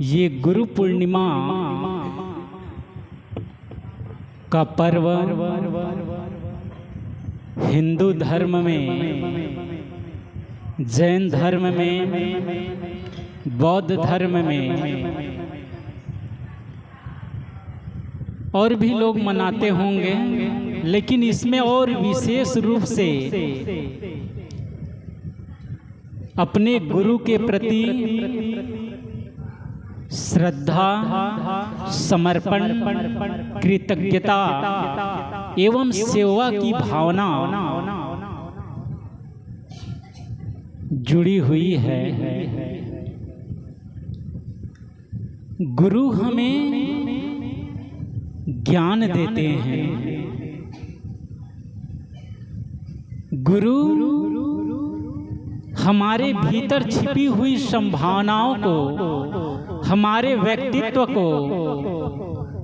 ये गुरु पूर्णिमा का पर्व हिंदू धर्म में, जैन धर्म में, बौद्ध धर्म में और भी लोग मनाते होंगे, लेकिन इसमें और विशेष रूप से अपने गुरु के प्रति श्रद्धा, समर्पण, कृतज्ञता एवं सेवा की भावना जुड़ी हुई है। गुरु हमें ज्ञान देते हैं। गुरु हमारे भीतर छिपी हुई संभावनाओं को, हमारे व्यक्तित्व को,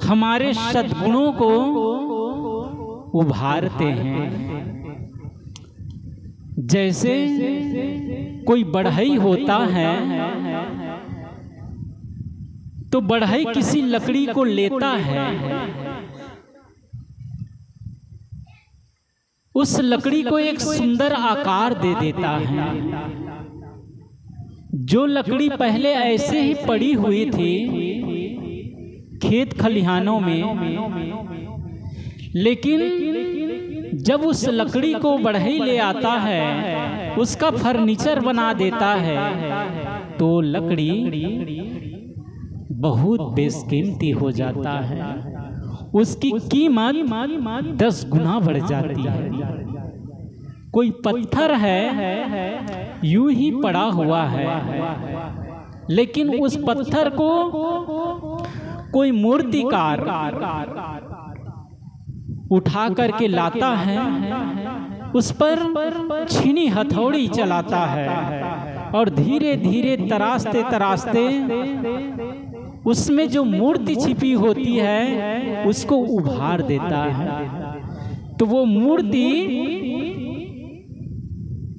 हमारे सद्गुणों को उभारते हैं। जैसे कोई बढ़ई होता है तो बढ़ई किसी लकड़ी को लेता है, उस लकड़ी को एक सुंदर आकार दे देता है। जो लकड़ी पहले ऐसे ही पड़ी हुई थी खेत खलिहानों में, लेकिन जब उस लकड़ी को बढ़ई ले आता है, उसका फर्नीचर बना देता है, तो लकड़ी बहुत बेशकीमती हो जाता है। उसकी कीमत 10 गुना बढ़ जाती है। कोई पत्थर है यूं ही पड़ा हुआ है, लेकिन उस पत्थर को कोई मूर्तिकार उठा करके लाता है, उस पर छीनी हथौड़ी चलाता है और धीरे धीरे तराशते तराशते उसमें जो मूर्ति छिपी होती है उसको उभार देता है। तो वो मूर्ति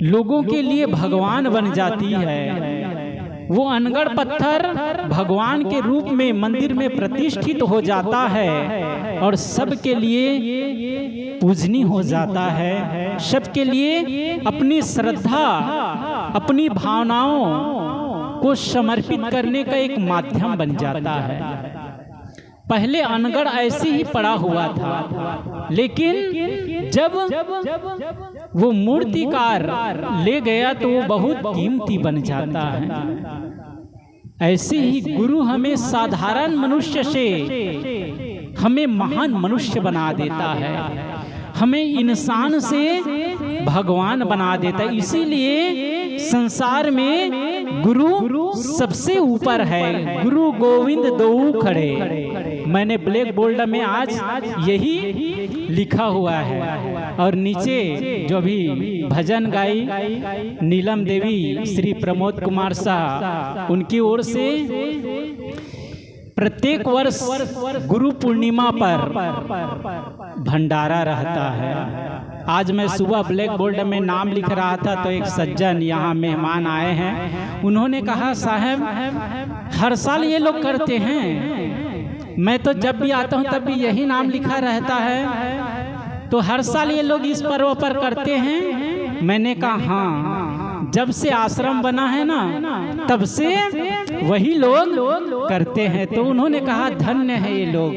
लोगों के लिए भगवान बन जाती है। वो अनगढ़ पत्थर भगवान के रूप में मंदिर में प्रतिष्ठित हो जाता है और सबके लिए पूजनीय हो जाता है। सबके लिए अपनी श्रद्धा, अपनी भावनाओं को समर्पित करने का एक माध्यम बन जाता है। पहले अनगढ़ ऐसे ही पड़ा हुआ था, लेकिन जब वो मूर्तिकार ले गया तो वो बहुत कीमती बन जाता है। ऐसे ही गुरु हमें साधारण मनुष्य से हमें महान मनुष्य बना देता है, हमें इंसान से भगवान बना देता है। इसीलिए संसार में गुरु सबसे ऊपर है। गुरु गोविंद दोऊ खड़े, मैंने ब्लैक बोर्ड में आज यही लिखा हुआ है। और नीचे जो भी भजन गाई नीलम देवी, श्री प्रमोद कुमार शाह, उनकी ओर से प्रत्येक वर्ष गुरु पूर्णिमा पर भंडारा रहता है। आज मैं सुबह ब्लैक बोर्ड में नाम लिख रहा था तो एक सज्जन यहाँ मेहमान आए हैं, उन्होंने कहा साहब हर साल ये लोग करते हैं, मैं तो जब भी आता हूँ तब भी यही नाम लिखा रहता है, तो हर साल ये लोग इस पर्व पर करते हैं। मैंने कहा हाँ, जब से आश्रम बना है ना तब से वही लोग करते हैं। तो उन्होंने कहा धन्य है ये लोग,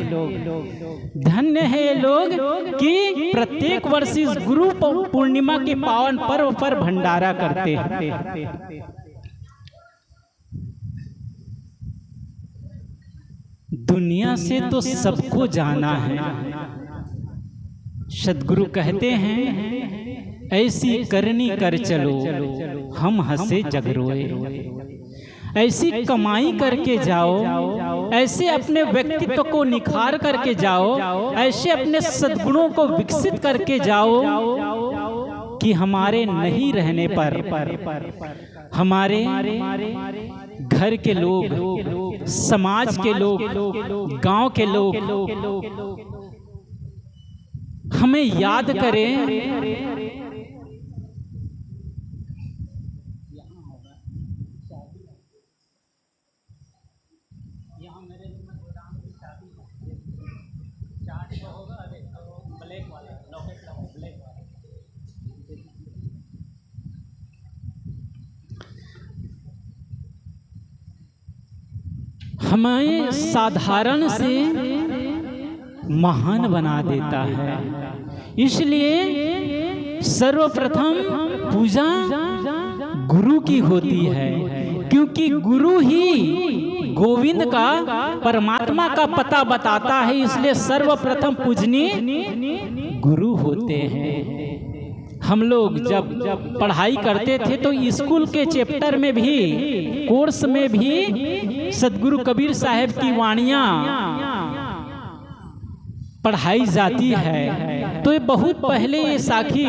धन्य है ये लोग कि प्रत्येक वर्ष इस गुरु पूर्णिमा के पावन पर्व पर भंडारा करते हैं। दुनिया से तो सबको जाना है। सद्गुरु कहते हैं ऐसी करनी कर चलो हम हंसे जग रोए। ऐसी कमाई करके जाओ, ऐसे अपने व्यक्तित्व को निखार करके जाओ, ऐसे अपने सद्गुणों को विकसित करके जाओ कि हमारे नहीं रहने पर हमारे घर के लोग, समाज के लोग, गांव के लोग हमें याद करें। हमें साधारण से महान बना देता है। इसलिए सर्वप्रथम पूजा गुरु की होती है, क्योंकि गुरु ही गोविंद का, परमात्मा का पता बताता है। इसलिए सर्वप्रथम पूजनीय गुरु होते हैं। हम लोग जब पढ़ाई करते थे तो स्कूल के चैप्टर में भी, कोर्स में भी सदगुरु कबीर साहब की वाणियाँ पढ़ाई जाती है। तो ये बहुत पहले ये साखी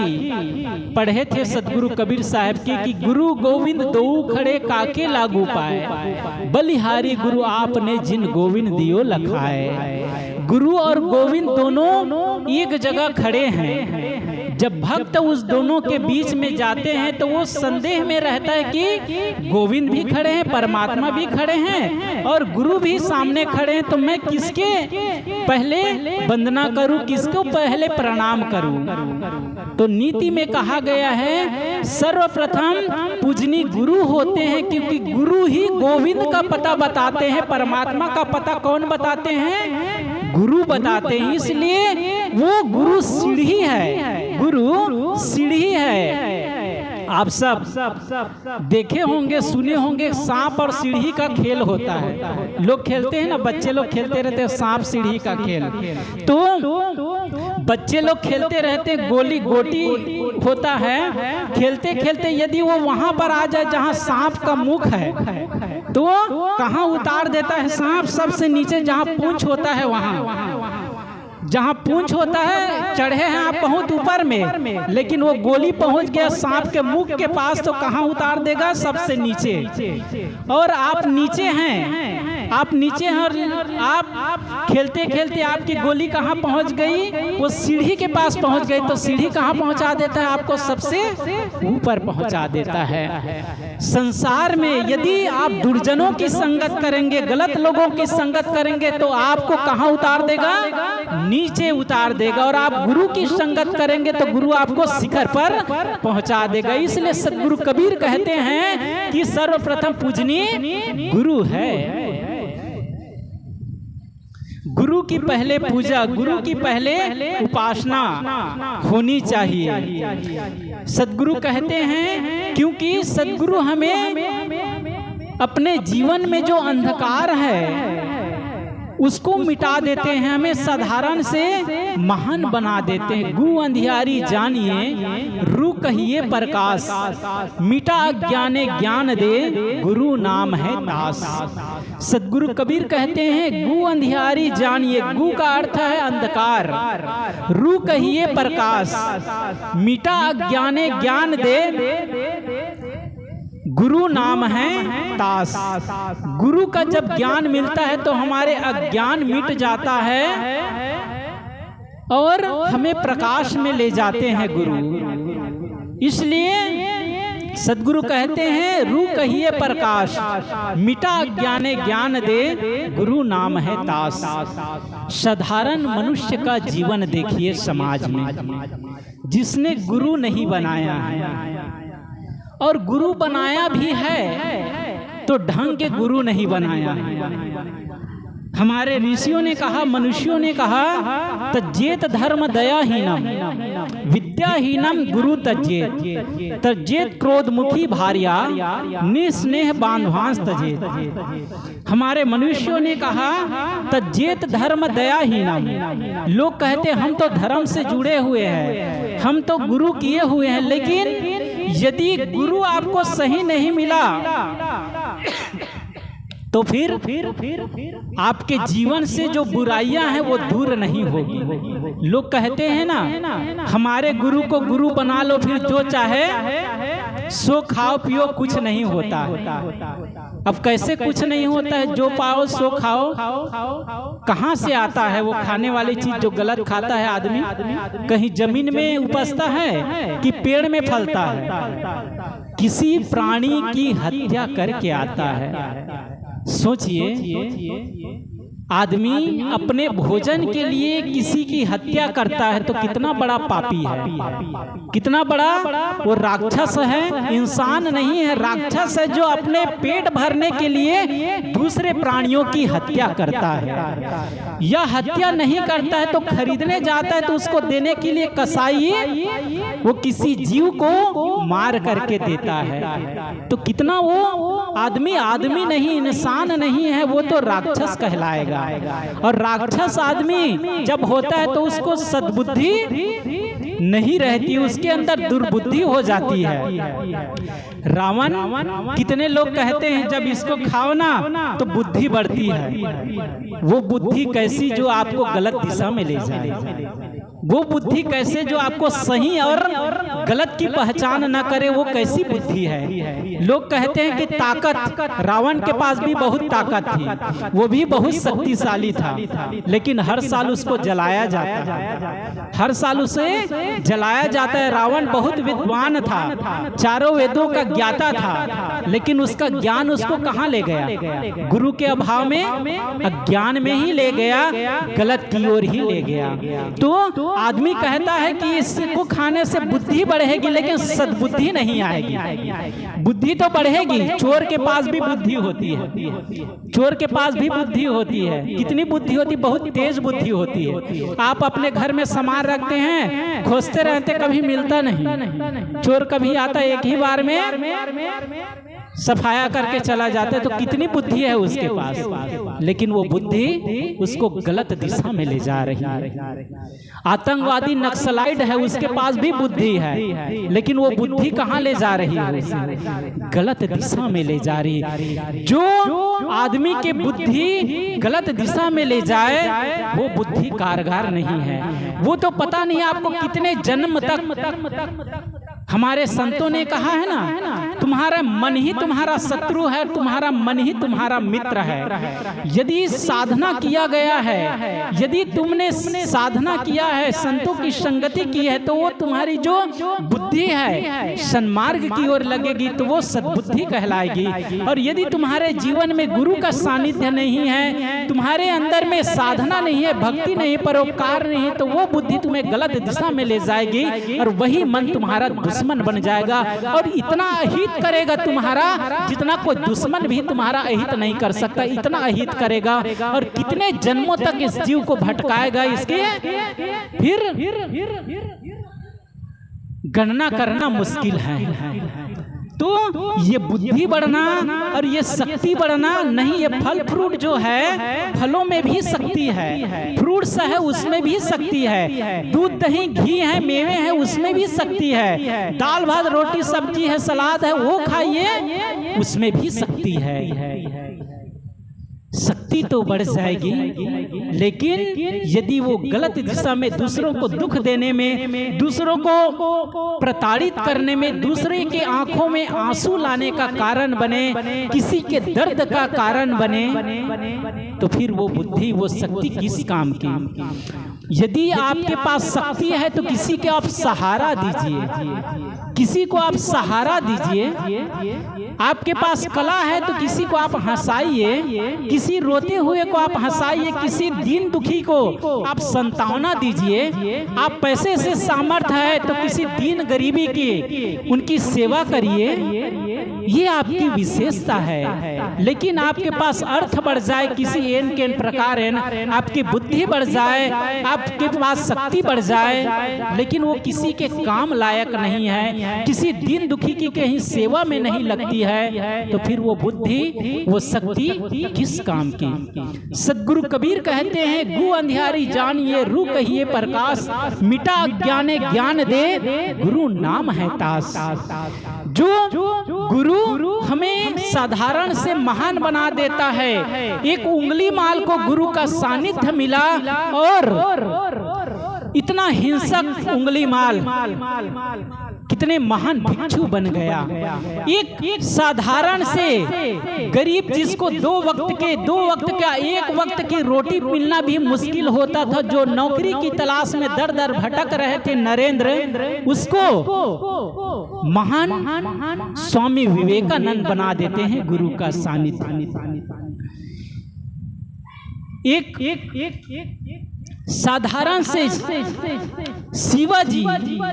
पढ़े थे सदगुरु कबीर साहब की कि गुरु गोविंद दो खड़े काके लागू पाए, बलिहारी गुरु आपने जिन गोविंद दियो लखाए। गुरु और गोविंद दोनों एक जगह खड़े हैं। जब भक्त उस दोनों के बीच में जाते हैं तो वो संदेह में रहता है कि गोविंद भी खड़े हैं, परमात्मा भी खड़े हैं और गुरु भी सामने खड़े हैं, तो मैं किसके पहले वंदना करूं, किसको पहले प्रणाम करूं। तो नीति में कहा गया है सर्वप्रथम पूजनीय गुरु होते हैं, क्योंकि गुरु ही गोविंद का पता बताते हैं। परमात्मा का पता कौन बताते हैं? गुरु बताते हैं। इसलिए वो गुरु सीढ़ी है, गुरु सीढ़ी है। आप सब देखे होंगे, सुने होंगे, सांप और सीढ़ी का खेल होता है। लोग खेलते हैं ना, बच्चे लोग खेलते रहते हैं सांप सीढ़ी का खेल। तो बच्चे लोग खेलते रहते, गोली गोटी होता है, खेलते खेलते यदि वो वहां पर आ जाए जहां सांप का मुख है तो कहां उतार देता है सांप? सबसे नीचे जहां पूंछ होता है वहां। जहां पूंछ होता है चढ़े हैं आप बहुत ऊपर में, लेकिन वो गोली पहुंच गया सांप के मुख के पास तो कहां उतार देगा? सबसे नीचे। और आप नीचे हैं, आप नीचे हैं और आप खेलते खेलते आपकी गोली कहां पहुंच गई? वो सीढ़ी के पास पहुंच गई। तो सीढ़ी कहां पहुंचा देता है आपको? सबसे ऊपर पहुंचा देता है। संसार में यदि आप दुर्जनों की संगत करेंगे, गलत लोगों की संगत करेंगे तो आपको कहां उतार देगा? नीचे उतार देगा। और आप गुरु की संगत करेंगे तो गुरु आपको शिखर पर पहुंचा देगा। इसलिए सदगुरु कबीर कहते हैं कि सर्वप्रथम पूजनीय गुरु है। गुरु की पहले पूजा, गुरु की पहले उपासना होनी चाहिए। सदगुरु कहते हैं क्योंकि सदगुरु हमें अपने जीवन में जो अंधकार है उसको मिटा देते हैं, हमें साधारण से महान बना देते हैं। गु अंधियारी जानिए, रू कहिए प्रकाश, मिटा अज्ञाने ज्ञान दे, गुरु नाम है दास। सदगुरु कबीर कहते हैं गु अंधियारी जानिए, गु का अर्थ है अंधकार, रू कहिए प्रकाश, मिटा अज्ञाने ज्ञान दे, गुरु नाम है तास। गुरु का जब ज्ञान मिलता है तो हमारे अज्ञान मिट जाता है और हमें प्रकाश में ले जाते हैं गुरु। इसलिए सदगुरु कहते हैं रू कहिए प्रकाश, मिटा अज्ञाने ज्ञान दे, गुरु नाम है तास। साधारण मनुष्य का जीवन देखिए समाज में, जिसने गुरु नहीं बनाया है और गुरु बनाया भी है तो ढंग के गुरु नहीं बनाया है। हमारे ऋषियों ने कहा, मनुष्यों ने कहा, तज्जेत धर्म दयाहीनम विद्याहीनम गुरु तज्जेत, तज्जेत क्रोधमुखी भार्या निस्नेह बांधवांस तजेत। हमारे मनुष्यों ने कहा तज्जेत धर्म दयाहीनम। लोग कहते हम तो धर्म से जुड़े हुए हैं, हम तो गुरु किए हुए हैं, लेकिन यदि गुरु आपको सही नहीं मिला तो फिर आपके जीवन से जो बुराइयां हैं वो दूर नहीं होगी। लोग कहते हैं ना, हमारे गुरु को गुरु बना लो, फिर जो चाहे सो खाओ पियो, कुछ नहीं होता। अब कैसे कुछ नहीं होता है? जो पाओ सो खाओ। कहाँ से आता है वो खाने वाली चीज जो गलत खाता है आदमी? कहीं जमीन में उपजता है कि पेड़ में फलता है? किसी प्राणी की हत्या करके आता है। सोचिए, आदमी अपने भोजन के लिए किसी की हत्या करता है तो कितना बड़ा पापी है, कितना बड़ा वो राक्षस है, इंसान नहीं है, राक्षस है जो अपने पेट भरने के लिए दूसरे प्राणियों की हत्या करता है। या हत्या नहीं करता है तो खरीदने जाता है तो उसको देने के लिए कसाई वो किसी जीव को मार करके देता है। तो कितना वो आदमी आदमी नहीं, इंसान नहीं है, वो तो राक्षस कहलाएगा। और राक्षस आदमी जब होता है तो उसको सद्बुद्धि नहीं रहती, उसके अंदर दुर्बुद्धि हो जाती है। रावण, कितने लोग कहते हैं जब इसको खाओ ना तो बुद्धि बढ़ती है। वो बुद्धि कैसी जो आपको गलत दिशा में ले जाए, वो बुद्धि कैसे जो आपको सही और गलत की पहचान न करे, वो कैसी बुद्धि है। लोग कहते हैं कि ताकत, रावण के पास भी बहुत ताकत थी, वो भी बहुत शक्तिशाली था, लेकिन हर साल उसको जलाया जाता है, हर साल उसे जलाया जाता है। रावण बहुत विद्वान था, चारों वेदों का ज्ञाता था, लेकिन उसका ज्ञान उसको कहाँ ले गया? गुरु के अभाव में अज्ञान में ही ले गया, गलत की ओर ही ले गया। तो आदमी कहता है कि इसको खाने से बुद्धि बढ़ेगी, लेकिन सद्बुद्धि नहीं आएगी। बुद्धि तो बढ़ेगी, चोर के पास भी बुद्धि होती है, चोर के पास भी बुद्धि होती है। कितनी बुद्धि होती? बहुत तेज बुद्धि होती है। आप अपने घर में सामान रखते हैं, खोजते रहते, कभी मिलता नहीं। चोर कभी आता एक ही बार में सफाया करके चला जाता है। तो कितनी बुद्धि है उसके पास, लेकिन वो बुद्धि उसको गलत दिशा में ले जा रही है। आतंकवादी नक्सलाइट है, उसके पास भी बुद्धि है, लेकिन वो बुद्धि कहाँ ले जा रही है? गलत दिशा में ले जा रही है। जो आदमी के बुद्धि गलत दिशा में ले जाए वो बुद्धि कारगर नहीं है। वो तो पता नहीं आपको कितने जन्म तक, हमारे संतों ने कहा है ना, तुम्हारा मन ही तुम्हारा शत्रु है, तुम्हारा मन ही तुम्हारा मित्र है। यदि साधना किया गया है, यदि तुमने साधना किया है, संतों की संगति की है, तो वो तुम्हारी जो बुद्धि है सन्मार्ग की ओर लगेगी, तो वो सद्बुद्धि कहलाएगी। और यदि तुम्हारे जीवन में गुरु का सानिध्य नहीं है, तुम्हारे अंदर में साधना नहीं है, भक्ति नहीं, परोपकार नहीं है, तो वो बुद्धि तुम्हें गलत दिशा में ले जाएगी और वही मन तुम्हारा दुश्मन बन जाएगा। और इतना अहित करेगा तुम्हारा जितना कोई दुश्मन भी तुम्हारा अहित नहीं कर सकता, इतना अहित करेगा। और कितने जन्मों तक इस जीव को भटकाएगा, इसके फिर गणना करना मुश्किल है। तो ये बुद्धि बढ़ना और ये शक्ति बढ़ना नहीं, ये फल फ्रूट जो है, फलों में भी शक्ति है, फ्रूट्स है उसमें भी शक्ति है, दूध दही घी है, मेवे है उसमें भी शक्ति है, दाल भात रोटी सब्जी है, सलाद है, वो खाइए उसमें भी शक्ति है। शक्ति तो बढ़ जाएगी, लेकिन यदि वो गलत दिशा में दूसरों को दुख देने में, दूसरों को प्रताड़ित करने में, दूसरे के आंखों में आंसू लाने का कारण बने, किसी के दर्द का कारण बने, तो फिर वो बुद्धि, वो शक्ति किस काम की? यदि आपके पास शक्ति है तो किसी के आप सहारा दीजिए, किसी को आप सहारा दीजिए। आपके पास कला है तो किसी को आप हंसाइए, किसी रोते हुए को आप हंसाइए, किसी दीन दुखी को आप संतावना दीजिए। आप पैसे से सामर्थ्य है तो किसी दीन गरीबी की उनकी सेवा करिए, ये आपकी विशेषता है। लेकिन आपके पास अर्थ बढ़ जाए, किसी एन के प्रकार आपकी बुद्धि बढ़ जाए, आपके पास शक्ति बढ़ जाए, लेकिन वो किसी के काम लायक नहीं है, किसी दीन दुखी की कहीं सेवा में नहीं लगती है, तो फिर वो बुद्धि, वो शक्ति किस काम की? सदगुरु कबीर कहते हैं, गु अंधियारी जानिए, रू कहिए प्रकाश, मिटा अज्ञाने ज्ञान दे, गुरु नाम है तास। जो गुरु हमें साधारण से महान बना देता है। एक उंगली माल को गुरु का सानिध्य मिला और इतना हिंसक उंगली माल कितने महान भिक्षु बन गया। एक साधारण से गरीब जिसको दो वक्त का एक वक्त की रोटी मिलना भी मुश्किल होता था, जो नौकरी की तलाश में दर दर भटक रहे थे नरेंद्र, उसको महान स्वामी विवेकानंद बना देते हैं गुरु का सानिध्य। एक साधारण से शिवाजी,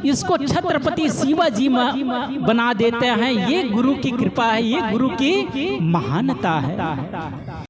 इसको छत्रपति शिवाजी बना देते हैं। ये गुरु की कृपा है, ये गुरु की महानता है।